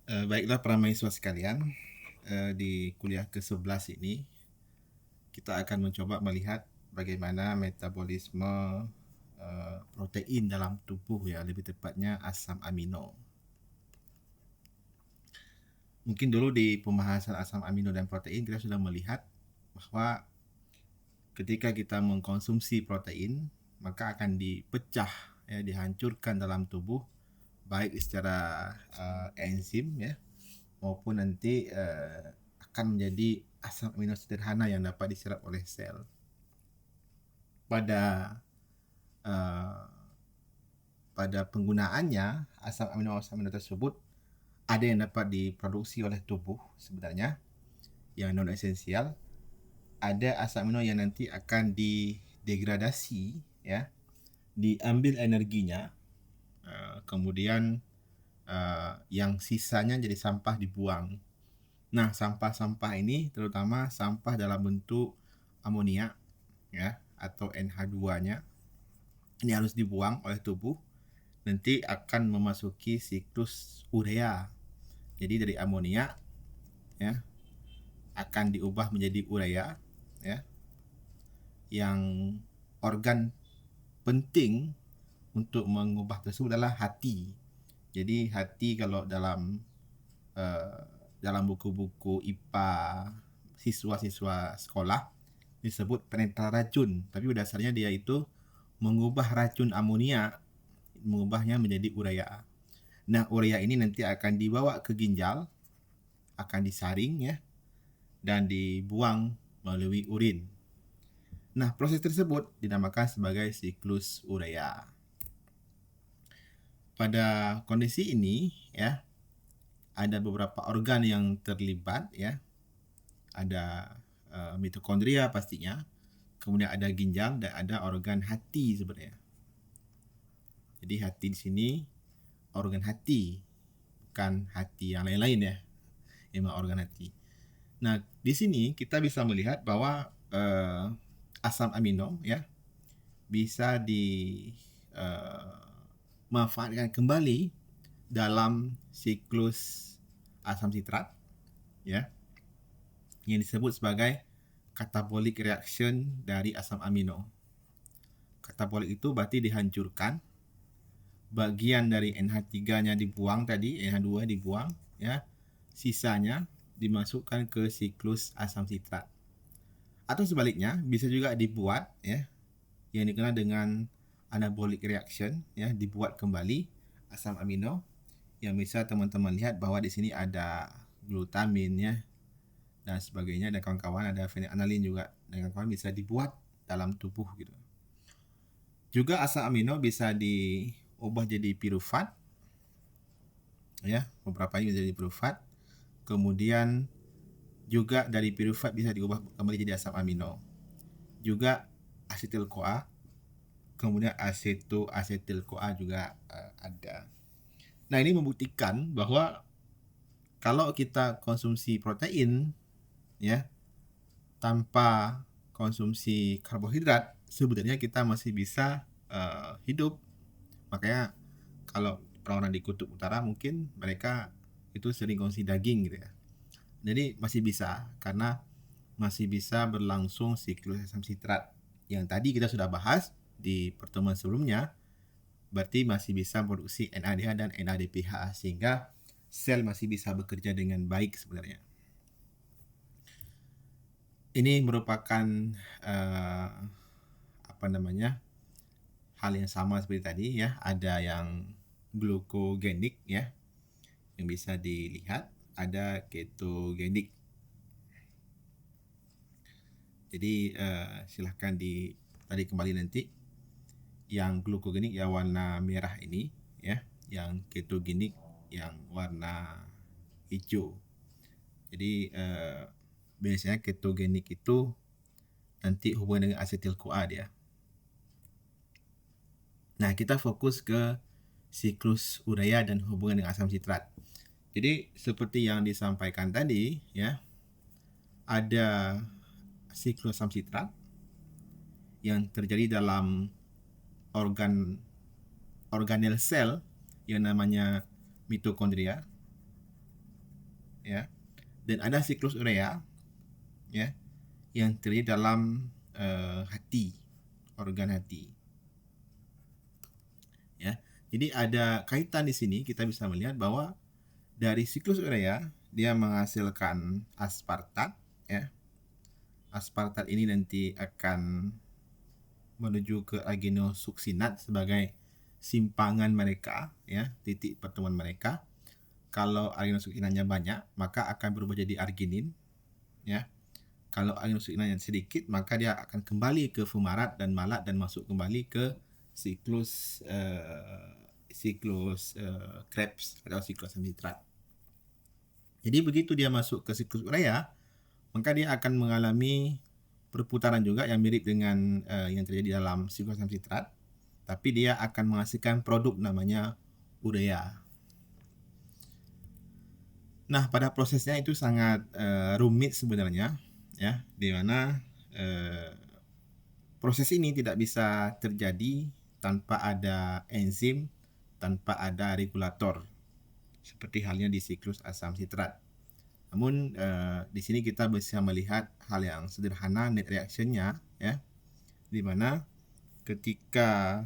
Baiklah para mahasiswa sekalian, di kuliah ke-11 ini kita akan mencoba melihat bagaimana metabolisme protein dalam tubuh, ya, lebih tepatnya asam amino. Mungkin dulu di pembahasan asam amino dan protein kita sudah melihat bahwa ketika kita mengkonsumsi protein maka akan dipecah, ya, dihancurkan dalam tubuh baik secara enzim, ya, maupun nanti akan menjadi asam amino sederhana yang dapat diserap oleh sel. Pada penggunaannya, asam amino tersebut ada yang dapat diproduksi oleh tubuh sebenarnya, yang non esensial. Ada asam amino yang nanti akan didegradasi, ya, diambil energinya, kemudian yang sisanya jadi sampah dibuang. Nah, sampah-sampah ini terutama sampah dalam bentuk amonia, ya, atau NH2-nya, ini harus dibuang oleh tubuh. Nanti akan memasuki siklus urea. Jadi dari amonia, ya, akan diubah menjadi urea, ya, yang organ penting untuk mengubah tersebut adalah hati. Jadi hati kalau dalam buku-buku IPA siswa-siswa sekolah disebut penetral racun, tapi dasarnya dia itu mengubah racun amonia, mengubahnya menjadi urea. Nah, urea ini nanti akan dibawa ke ginjal, akan disaring, ya, dan dibuang melalui urin. Nah, proses tersebut dinamakan sebagai siklus urea. Pada kondisi ini, ya, ada beberapa organ yang terlibat, ya. Ada mitokondria pastinya, kemudian ada ginjal dan ada organ hati sebenarnya. Jadi hati di sini organ hati, bukan hati yang lain-lain, ya. Memang organ hati. Nah, di sini kita bisa melihat bahwa asam amino, ya, bisa dimanfaatkan kembali dalam siklus asam sitrat, ya, yang disebut sebagai catabolic reaction dari asam amino. Katabolik itu berarti dihancurkan, bagian dari NH3-nya dibuang tadi, NH2 dibuang, ya, sisanya dimasukkan ke siklus asam sitrat. Atau sebaliknya, bisa juga dibuat, ya, yang dikenal dengan anabolic reaction, ya, dibuat kembali asam amino, yang bisa teman-teman lihat bahwa di sini ada glutamin, ya, dan sebagainya, dan kawan-kawan ada phenylalanine juga, dan kawan-kawan bisa dibuat dalam tubuh gitu. Juga asam amino bisa diubah jadi pirufat, ya, beberapa ini bisa jadi pirufat. Kemudian juga dari pirufat bisa diubah kembali jadi asam amino. Juga asetil CoA, kemudian asetil CoA juga ada. Nah, ini membuktikan bahwa kalau kita konsumsi protein, ya, tanpa konsumsi karbohidrat, sebenarnya kita masih bisa hidup. Makanya kalau orang-orang di kutub utara mungkin mereka itu sering konsumsi daging gitu, ya. Jadi masih bisa, karena masih bisa berlangsung siklus asam sitrat yang tadi kita sudah bahas di pertemuan sebelumnya. Berarti masih bisa produksi NADH dan NADPH, sehingga sel masih bisa bekerja dengan baik sebenarnya. Ini merupakan hal yang sama seperti tadi, ya. Ada yang glukogenik, ya, yang bisa dilihat, ada ketogenik. Jadi silahkan tadi kembali nanti. Yang glukogenik yang warna merah ini, ya, yang ketogenik yang warna hijau. Jadi biasanya ketogenik itu nanti hubungan dengan asetil CoA dia. Nah, kita fokus ke siklus urea dan hubungan dengan asam sitrat. Jadi seperti yang disampaikan tadi, ya, ada siklus asam sitrat yang terjadi dalam organel sel yang namanya mitokondria. ya, dan ada siklus urea, ya, yang terjadi dalam hati, organ hati, ya. Jadi ada kaitan di sini, kita bisa melihat bahwa dari siklus urea dia menghasilkan aspartat, ya. Aspartat ini nanti akan menuju ke agenosuksinat sebagai simpangan mereka, ya, titik pertemuan mereka. Kalau agenosuksinatnya banyak, maka akan berubah jadi arginin, ya. Kalau agenosuksinatnya sedikit, maka dia akan kembali ke fumarat dan malat dan masuk kembali ke siklus Krebs atau siklus asam nitrat. Jadi begitu dia masuk ke siklus urea, maka dia akan mengalami perputaran juga yang mirip dengan yang terjadi dalam siklus asam nitrat, tapi dia akan menghasilkan produk namanya urea. Nah, pada prosesnya itu sangat rumit sebenarnya, ya, di mana proses ini tidak bisa terjadi tanpa ada enzim, tanpa ada regulator, seperti halnya di siklus asam nitrat. Namun di sini kita bisa melihat hal yang sederhana net reaction-nya, ya, di mana ketika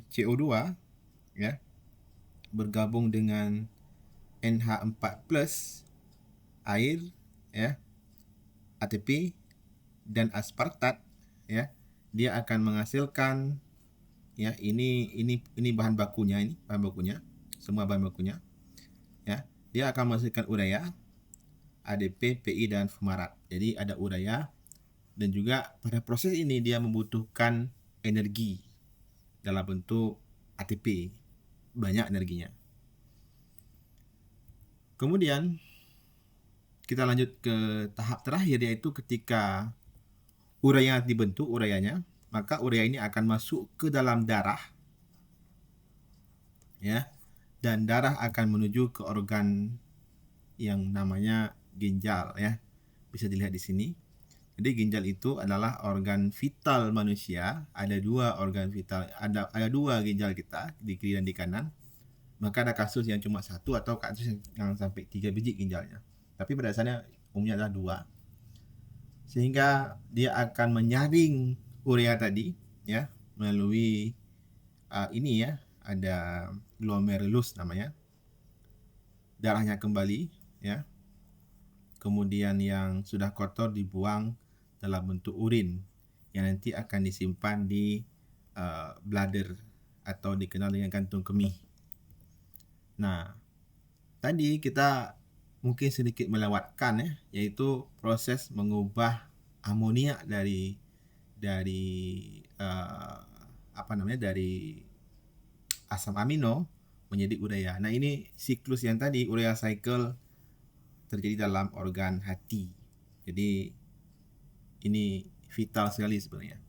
CO2, ya, bergabung dengan NH4+ air, ya, ATP dan aspartat, ya, dia akan menghasilkan, ya, ini bahan bakunya, semua bahan bakunya, ya, dia akan menghasilkan urea, ADP, PI dan fumarat. Jadi ada urea, dan juga pada proses ini dia membutuhkan energi dalam bentuk ATP, banyak energinya. Kemudian kita lanjut ke tahap terakhir, yaitu ketika urea dibentuk, ureanya, maka urea ini akan masuk ke dalam darah, ya, dan darah akan menuju ke organ yang namanya ginjal, ya, bisa dilihat di sini. Jadi ginjal itu adalah organ vital manusia. Ada dua organ vital, ada dua ginjal kita, di kiri dan di kanan. Maka ada kasus yang cuma satu atau kasus yang sampai 3 biji ginjalnya. Tapi pada dasarnya umumnya adalah 2. Sehingga dia akan menyaring urea tadi, ya, melalui ini, ya, ada glomerulus namanya. Darahnya kembali, ya. Kemudian yang sudah kotor dibuang dalam bentuk urin yang nanti akan disimpan di bladder atau dikenal dengan kantung kemih. Nah, tadi kita mungkin sedikit melewatkan, ya, yaitu proses mengubah amonia dari asam amino menjadi urea. Nah, ini siklus yang tadi, urea cycle, terjadi dalam organ hati. Jadi ini vital sekali sebenarnya.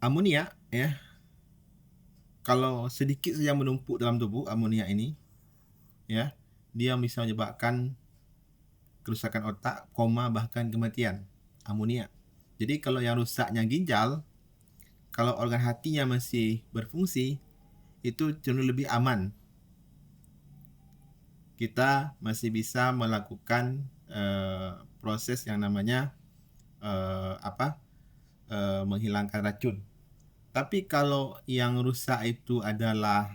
Amonia, ya, kalau sedikit saja menumpuk dalam tubuh amonia ini, ya, dia bisa menyebabkan kerusakan otak, koma, bahkan kematian. Amonia. Jadi kalau yang rusaknya ginjal, kalau organ hatinya masih berfungsi, itu cenderung lebih aman. Kita masih bisa melakukan proses yang namanya menghilangkan racun. Tapi kalau yang rusak itu adalah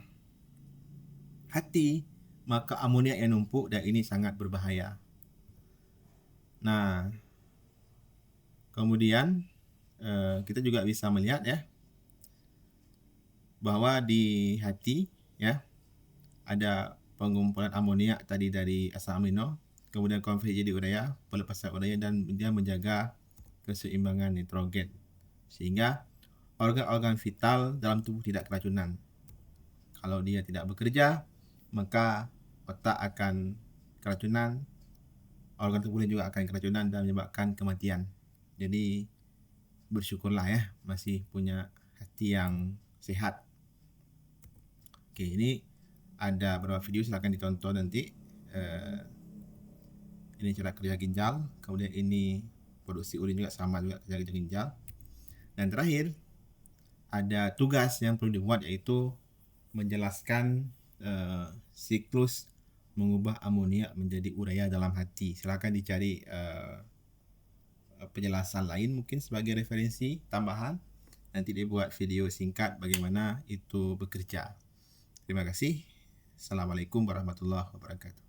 hati, maka amonia yang numpuk, dan ini sangat berbahaya. Nah, kemudian kita juga bisa melihat, ya, bahwa di hati, ya, ada pengumpulan amonia tadi dari asam amino, kemudian konversi jadi urea, pelepasan urea, dan dia menjaga keseimbangan nitrogen sehingga organ-organ vital dalam tubuh tidak keracunan. Kalau dia tidak bekerja, maka otak akan keracunan, organ tubuh juga akan keracunan dan menyebabkan kematian. Jadi bersyukurlah, ya, masih punya hati yang sehat. Oke, ini ada beberapa video, silahkan ditonton nanti. Ini cara kerja ginjal, kemudian ini produksi urin juga sama juga kerja ginjal. Dan terakhir ada tugas yang perlu dibuat, yaitu menjelaskan siklus mengubah amoniak menjadi urea dalam hati. Silakan dicari penjelasan lain mungkin sebagai referensi tambahan. Nanti dia buat video singkat bagaimana itu bekerja. Terima kasih. Assalamualaikum warahmatullahi wabarakatuh.